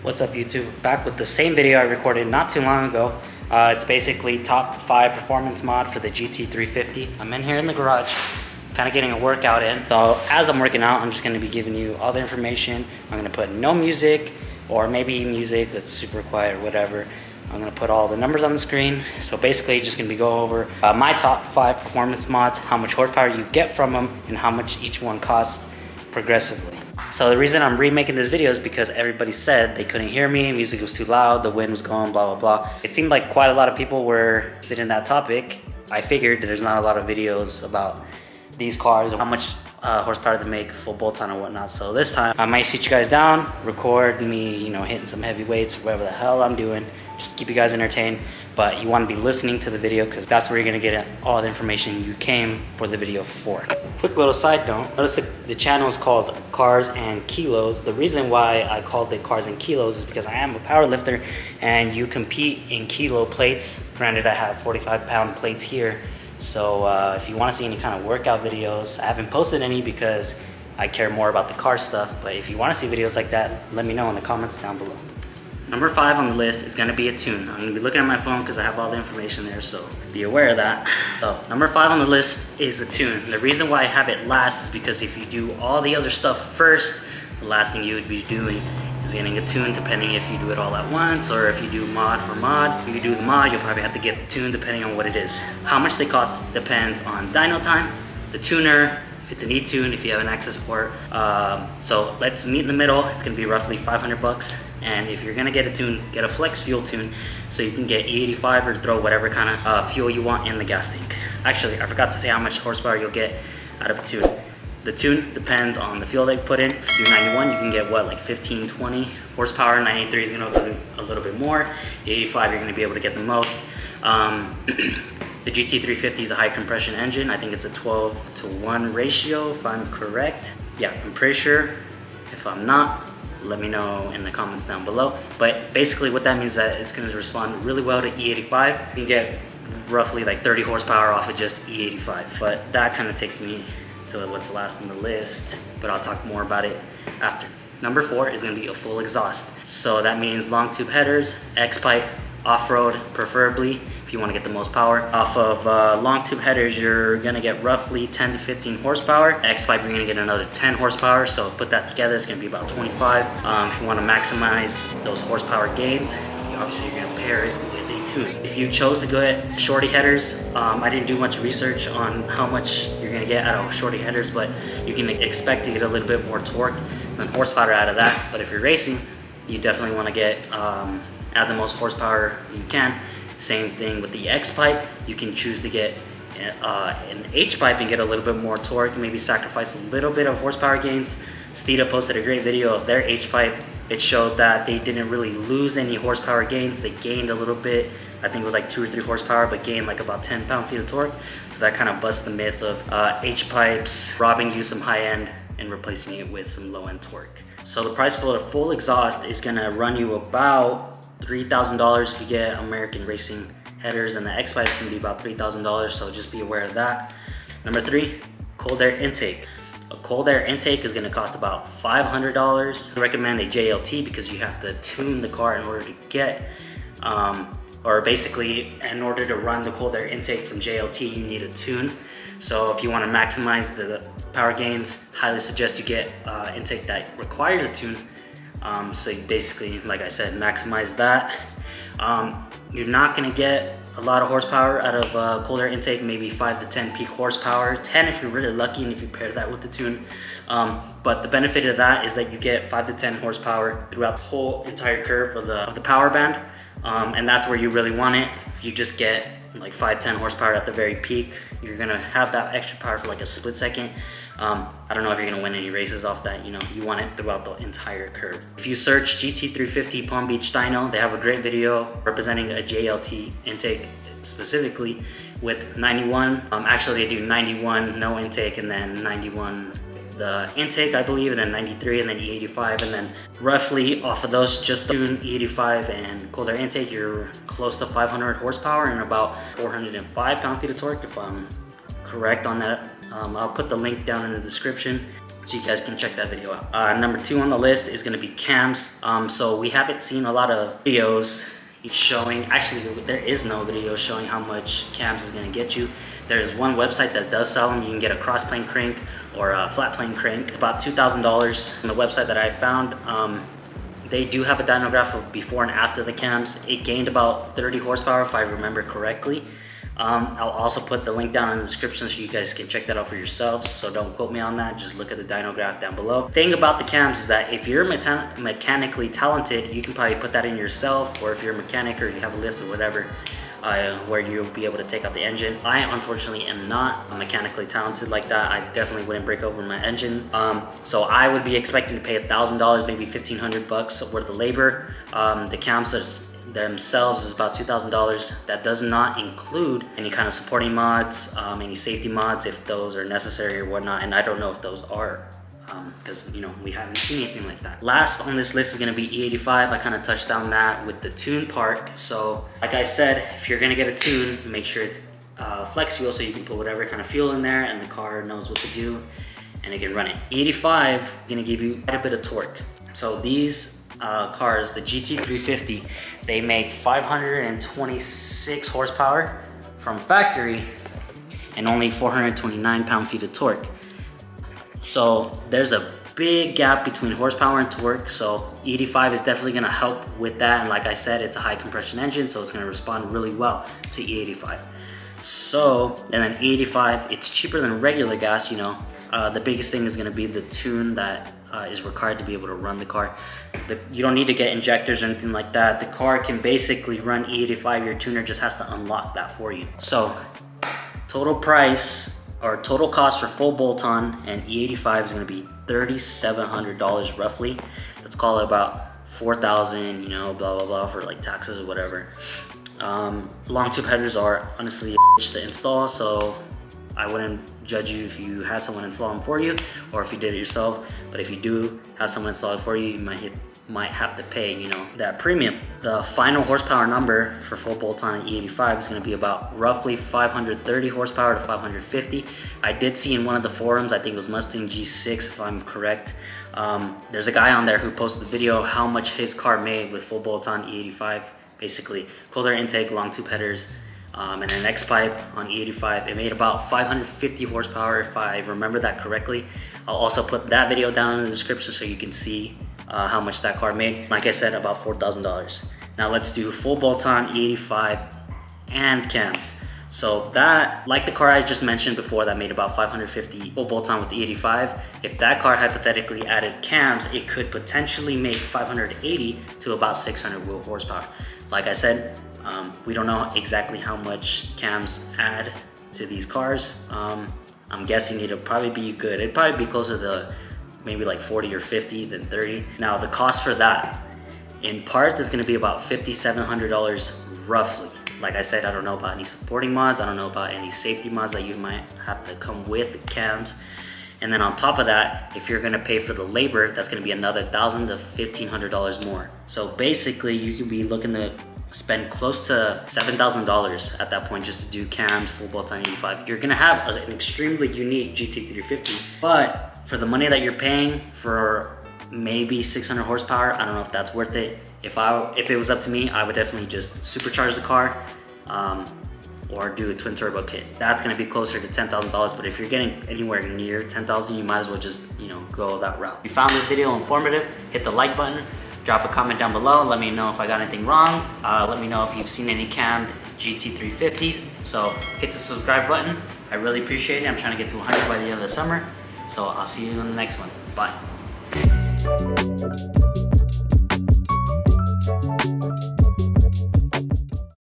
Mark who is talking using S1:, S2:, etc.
S1: What's up YouTube? Back with the same video I recorded not too long ago. It's basically top 5 performance mod for the GT350. I'm in here in the garage, kind of getting a workout in. So as I'm working out, I'm just going to be giving you all the information. I'm going to put no music, or maybe music that's super quiet or whatever. I'm going to put all the numbers on the screen. So basically just going to be go over my top 5 performance mods, how much horsepower you get from them, and how much each one costs progressively. So the reason I'm remaking this video is because everybody said they couldn't hear me, music was too loud, the wind was going, blah, blah, blah. It seemed like quite a lot of people were interested in that topic. I figured that there's not a lot of videos about these cars, how much horsepower they make, full bolt on and whatnot. So this time, I might sit you guys down, record me, hitting some heavy weights, whatever the hell I'm doing, just keep you guys entertained. But you want to be listening to the video because that's where you're going to get all the information you came for the video for. Quick little side note, notice the channel is called Cars and Kilos. The reason why I called it Cars and Kilos is because I am a power lifter and you compete in kilo plates. Granted, I have 45-pound plates here. So if you want to see any kind of workout videos, I haven't posted any because I care more about the car stuff. But if you want to see videos like that, let me know in the comments down below. Number 5 on the list is going to be a tune. I'm going to be looking at my phone because I have all the information there, so be aware of that. So number 5 on the list is a tune. The reason why I have it last is because if you do all the other stuff first, the last thing you would be doing is getting a tune, depending if you do it all at once or if you do mod for mod. If you do the mod, you'll probably have to get the tune depending on what it is. How much they cost depends on dyno time, the tuner, if it's an E-tune, if you have an access port. So let's meet in the middle. It's gonna be roughly 500 bucks. And if you're gonna get a tune, get a flex fuel tune so you can get E85 or throw whatever kind of fuel you want in the gas tank. Actually, I forgot to say how much horsepower you'll get out of a tune. The tune depends on the fuel they put in. If you do 91, you can get what, like 15, 20 horsepower. 93 is gonna go a little bit more. The 85, you're gonna be able to get the most. The GT350 is a high compression engine. I think it's a 12:1 ratio, if I'm correct. Yeah, I'm pretty sure. If I'm not, let me know in the comments down below. But basically what that means is that it's gonna respond really well to E85. You can get roughly like 30 horsepower off of just E85. But that kind of takes me to what's last on the list, but I'll talk more about it after. Number 4 is gonna be a full exhaust. So that means long tube headers, X-pipe, off-road preferably, if you want to get the most power. Off of long tube headers, you're gonna get roughly 10 to 15 horsepower. X-pipe, you're gonna get another 10 horsepower, so put that together, it's gonna be about 25. If you want to maximize those horsepower gains, obviously you're gonna pair it with a tune. If you chose to go at shorty headers, I didn't do much research on how much you're gonna get out of shorty headers, but you can expect to get a little bit more torque than horsepower out of that. But if you're racing, you definitely want to get add the most horsepower you can. Same thing with the X-pipe. You can choose to get an H-pipe and get a little bit more torque, maybe sacrifice a little bit of horsepower gains. Steeda posted a great video of their H-pipe. It showed that they didn't really lose any horsepower gains. They gained a little bit. I think it was like 2 or 3 horsepower, but gained like about 10 pound-feet of torque. So that kind of busts the myth of H-pipes robbing you some high-end and replacing it with some low-end torque. So the price for the full exhaust is gonna run you about $3,000 if you get American Racing headers, and the X-pipe is gonna be about $3,000, so just be aware of that. Number 3, cold air intake. A cold air intake is gonna cost about $500. I recommend a JLT because you have to tune the car in order to get, or basically in order to run the cold air intake from JLT, you need a tune. So if you wanna maximize the power gains, highly suggest you get intake that requires a tune. So you basically, like I said, maximize that. You're not gonna get a lot of horsepower out of cold air intake, maybe 5 to 10 peak horsepower, 10 if you're really lucky and if you pair that with the tune. But the benefit of that is that you get 5 to 10 horsepower throughout the whole entire curve of the power band. And that's where you really want it. If you just get like 5-10 horsepower at the very peak, you're gonna have that extra power for like a split second. I don't know if you're gonna win any races off that. You want it throughout the entire curve. If you search GT350 Palm Beach Dyno, they have a great video representing a JLT intake specifically with 91. Actually, they do 91 no intake and then 91 the intake, I believe, and then 93 and then E85, and then roughly off of those, just the E85 and cold air intake, you're close to 500 horsepower and about 405 pound-feet of torque, if I'm correct on that. I'll put the link down in the description. so you guys can check that video out. Number 2 on the list is gonna be cams. So we haven't seen a lot of videos showing, actually there is no video showing how much cams is gonna get you. There's one website that does sell them. You can get a cross plane crank or a flat plane crank. It's about $2,000 on the website that I found. They do have a dynograph of before and after the cams. It gained about 30 horsepower if I remember correctly. I'll also put the link down in the description so you guys can check that out for yourselves. So don't quote me on that, just look at the dyno graph down below. Thing about the cams is that if you're mechanically talented, you can probably put that in yourself, or if you're a mechanic or you have a lift or whatever, where you'll be able to take out the engine. I unfortunately am not mechanically talented like that. I definitely wouldn't break over my engine. So I would be expecting to pay $1,000, maybe $1,500 worth of labor. The cams themselves is about $2,000. That does not include any kind of supporting mods, any safety mods if those are necessary or whatnot, and I don't know if those are, because you know, we haven't seen anything like that. Last on this list is going to be E85. I kind of touched on that with the tune part. So like I said, if you're going to get a tune, make sure it's flex fuel, so you can put whatever kind of fuel in there and the car knows what to do and it can run it. E85 is going to give you quite a bit of torque. So these cars, the GT350, they make 526 horsepower from factory and only 429 pound-feet of torque. So there's a big gap between horsepower and torque. So E85 is definitely gonna help with that. And like I said, it's a high compression engine, so it's gonna respond really well to E85. So, and then E85, it's cheaper than regular gas, you know. The biggest thing is gonna be the tune that is required to be able to run the car. You don't need to get injectors or anything like that. The car can basically run E85, your tuner just has to unlock that for you. So, total price, or total cost for full bolt-on and E85 is gonna be $3,700 roughly. Let's call it about $4,000, you know, blah, blah, blah, for like taxes or whatever. Long tube headers are honestly a bitch to install, so I wouldn't judge you if you had someone install them for you or if you did it yourself. But if you do have someone install it for you, you might have to pay, you know, that premium. The final horsepower number for full bolt-on and E85 is going to be about roughly 530 horsepower to 550. I did see in one of the forums, I think it was Mustang G6 if I'm correct, there's a guy on there who posted the video how much his car made with full bolt-on E85. Basically cold air intake, long tube headers, and an X-pipe on E85. It made about 550 horsepower if I remember that correctly. I'll also put that video down in the description so you can see how much that car made. Like I said, about $4,000. Now let's do full bolt-on, E85, and cams. So that, like the car I just mentioned before that made about 550 full bolt-on with the E85, if that car hypothetically added cams, it could potentially make 580 to about 600 wheel horsepower. Like I said, we don't know exactly how much cams add to these cars. I'm guessing it'll probably be good. It'd probably be closer to maybe like 40 or 50 than 30. Now the cost for that in parts is gonna be about $5,700 roughly. Like I said, I don't know about any supporting mods. I don't know about any safety mods that you might have to come with cams. And then on top of that, if you're gonna pay for the labor, that's gonna be another $1,000 to $1,500 more. So basically you could be looking to spend close to $7,000 at that point just to do cams, full bolt-on E85. You're gonna have an extremely unique GT350, but for the money that you're paying for maybe 600 horsepower, I don't know if that's worth it. If it was up to me, I would definitely just supercharge the car or do a twin turbo kit. That's gonna be closer to $10,000, but if you're getting anywhere near 10,000, you might as well just, you know, go that route. If you found this video informative, hit the like button. Drop a comment down below, let me know if I got anything wrong. Let me know if you've seen any cammed GT350s. So hit the subscribe button. I really appreciate it. I'm trying to get to 100 by the end of the summer. So I'll see you in the next one. Bye.